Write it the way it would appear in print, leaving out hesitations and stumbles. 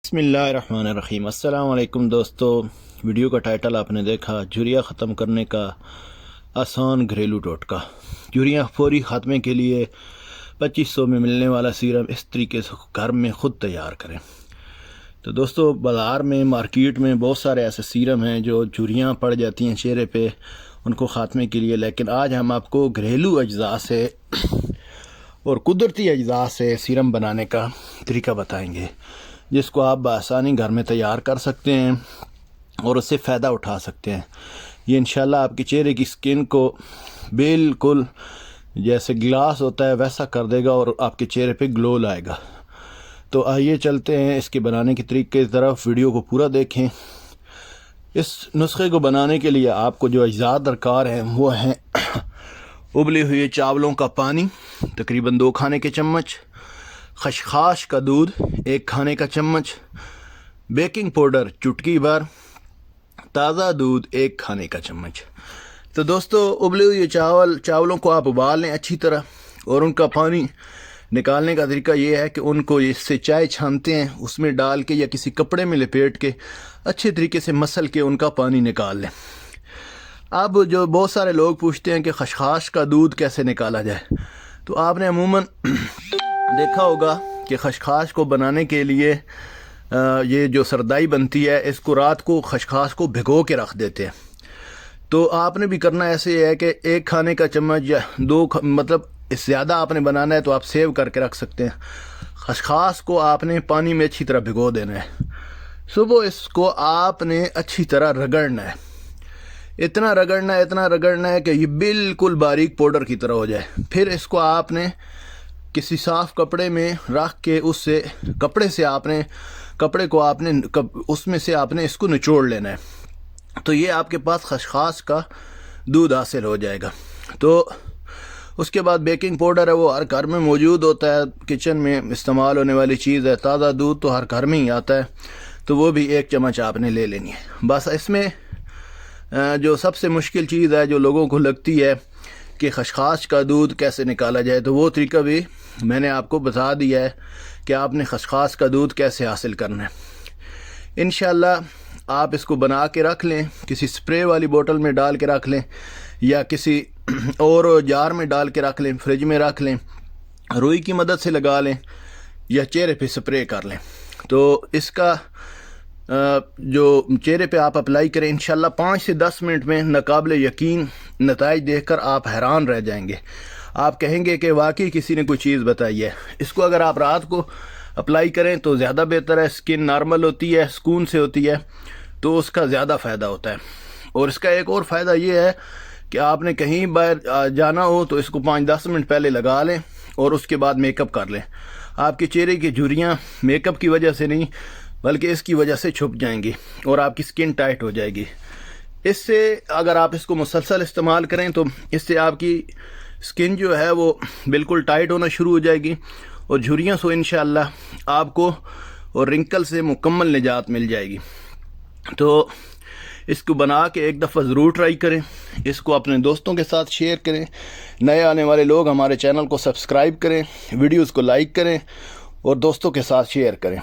बिस्मिल्लाहिर्रहमानिर्रहीम। अस्सलाम वालेकुम दोस्तों, वीडियो का टाइटल आपने देखा, झुर्रियाँ ख़त्म करने का आसान घरेलू टोटका। झुर्रियाँ फौरी ख़ात्मे के लिए 2500 में मिलने वाला सीरम इस तरीके से घर में ख़ुद तैयार करें। तो दोस्तों, बाज़ार में मार्केट में बहुत सारे ऐसे सीरम हैं जो झुर्रियाँ पड़ जाती हैं चेहरे पे, उनको ख़ात्मे के लिए। लेकिन आज हम आपको घरेलू अज्जा से और कुदरती अज्जा से सीरम बनाने का तरीका बताएंगे, जिसको आप बआसानी घर में तैयार कर सकते हैं और उससे फ़ायदा उठा सकते हैं। ये इंशाल्लाह आपके चेहरे की स्किन को बिल्कुल जैसे ग्लास होता है वैसा कर देगा और आपके चेहरे पे ग्लो लाएगा। तो आइए चलते हैं इसके बनाने के तरीके की तरफ। वीडियो को पूरा देखें। इस नुस्खे को बनाने के लिए आपको जो अज्जा दरकार हैं वो हैं उबले हुए चावलों का पानी तकरीबन 2 खाने के चम्मच, खसखस का दूध 1 खाने का चम्मच, बेकिंग पाउडर चुटकी भर, ताज़ा दूध 1 खाने का चम्मच। तो दोस्तों, उबले हुए चावलों को आप उबाल लें अच्छी तरह, और उनका पानी निकालने का तरीका ये है कि उनको इससे चाय छानते हैं उसमें डाल के या किसी कपड़े में लपेट के अच्छे तरीके से मसल के उनका पानी निकाल लें। अब जो बहुत सारे लोग पूछते हैं कि खसखस का दूध कैसे निकाला जाए, तो आपने अमूमन देखा होगा कि खसखस को बनाने के लिए ये जो सरदाई बनती है, इसको रात को खसखस को भिगो के रख देते हैं। तो आपने भी करना ऐसे है कि 1 खाने का चम्मच या 2 मतलब इससे ज़्यादा आपने बनाना है तो आप सेव करके रख सकते हैं। खसखस को आपने पानी में अच्छी तरह भिगो देना है। सुबह इसको आपने अच्छी तरह रगड़ना है, इतना रगड़ना है कि ये बिल्कुल बारीक पाउडर की तरह हो जाए। फिर इसको आपने किसी साफ़ कपड़े में रख के उससे कपड़े को आपने उसमें से आपने इसको निचोड़ लेना है। तो ये आपके पास खसखस का दूध हासिल हो जाएगा। तो उसके बाद बेकिंग पाउडर है, वो हर घर में मौजूद होता है, किचन में इस्तेमाल होने वाली चीज़ है। ताज़ा दूध तो हर घर में ही आता है, तो वो भी 1 चम्मच आपने ले लेनी है। बस इसमें जो सबसे मुश्किल चीज़ है जो लोगों को लगती है कि खसखस का दूध कैसे निकाला जाए, तो वो तरीका भी मैंने आपको बता दिया है कि आपने खसखस का दूध कैसे हासिल करना है। इंशाल्लाह आप इसको बना के रख लें, किसी स्प्रे वाली बोतल में डाल के रख लें या किसी और जार में डाल के रख लें, फ्रिज में रख लें, रुई की मदद से लगा लें या चेहरे पे स्प्रे कर लें। तो इसका जो चेहरे पे आप अप्लाई करें, इंशाल्लाह 5 से 10 मिनट में नाकाबिले यकीन नताइज देखकर आप हैरान रह जाएंगे। आप कहेंगे कि वाकई किसी ने कोई चीज़ बताई है। इसको अगर आप रात को अप्लाई करें तो ज़्यादा बेहतर है। स्किन नॉर्मल होती है, सुकून से होती है, तो उसका ज़्यादा फ़ायदा होता है। और इसका एक और फ़ायदा ये है कि आपने कहीं बाहर जाना हो तो इसको 5-10 मिनट पहले लगा लें और उसके बाद मेकअप कर लें। आपके चेहरे की झुर्रियाँ मेकअप की वजह से नहीं बल्कि इसकी वजह से छुप जाएंगी और आपकी स्किन टाइट हो जाएगी। इससे अगर आप इसको मुसलसल इस्तेमाल करें तो इससे आपकी स्किन जो है वो बिल्कुल टाइट होना शुरू हो जाएगी और झुर्रियों से इंशाअल्लाह आपको और रिंकल से मुकम्मल निजात मिल जाएगी। तो इसको बना के एक दफ़ा ज़रूर ट्राई करें। इसको अपने दोस्तों के साथ शेयर करें। नए आने वाले लोग हमारे चैनल को सब्सक्राइब करें, वीडियोज़ को लाइक करें और दोस्तों के साथ शेयर करें।